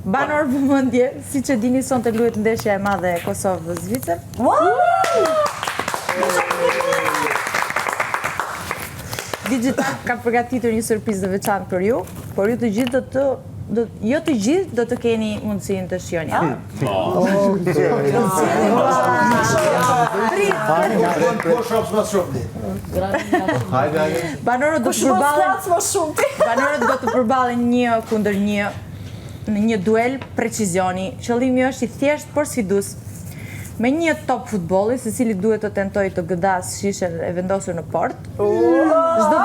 Banor vëmendje, siç e dini sonte luhet ndeshja e madhe e Kosovë-Zvicër. Digital ka përgatitur një surprizë të veçantë për ju, por ju të gjithë jo të gjithë do të keni mundësinë të shihoni. Banorët do të përballen një kundër një në një duel precizioni. Qëllimi është i thjeshtë por sfidues. Me një top futbolli, secili duhet të tentojë të gëdas shishen e vendosur në port. Çdo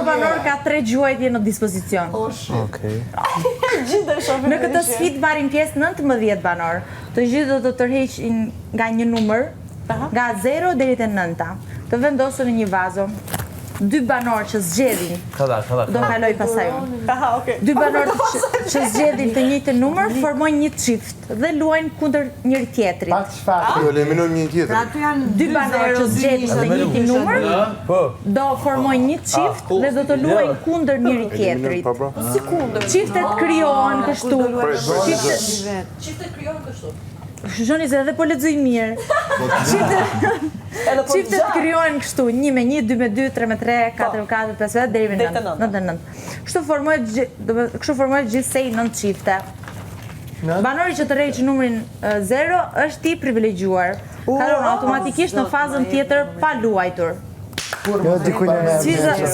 banor ka 3 gjuajtje në dispozicion. Në këtë sfidë marrin pjesë 19 banor. Të gjithë do të tërheqin nga një numër, nga 0 deri te 9, të vendosur në një vazo. 2 banor që zgjedhin. Do kaloj pasaj unë. 2 banor që zgjedhin të njëjtin numër formojnë një çift dhe luajnë kundër njëri tjetrit. Pak çfarë? Jo, eliminojmë një tjetrin. 2 banor që zgjedhin të njëjtin numër do formojnë një çift dhe do të luajnë kundër njëri tjetrit. Si kundër? Çiftet krijohen kështu. Çiftet krijohen kështu. Shoni se edhe po lexoj mirë. Çiftet krijohen kështu, 1 me 1, 2 me 2, 3 me 3, 4 me 4, 5 me 5 deri me 9. Kështu formohet gjithsej 9 çifte. Banori që tërheq numrin 0 është i privilegjuar. Kalon automatikisht në fazën tjetër pa luajtur.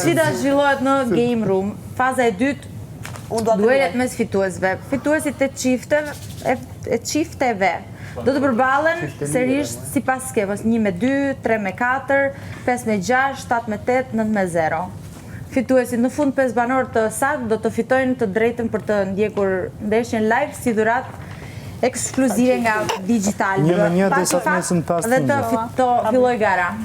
Sfida zhvillohet në game room. Faza e dytë, duelet mes fituesve. Fituesit e çifteve do të përballen sërish sipas skemës 1 me 2, 3 me 4, 5 me 6, 7 me 8, 9 me 0. Fituesit në fund 5 banor të saktë do të fitojnë të drejtën për të ndjekur ndeshjen live si dhuratë ekskluzive nga Digital. Një me një dhe sa të nesën pas të dhe të filloj gara.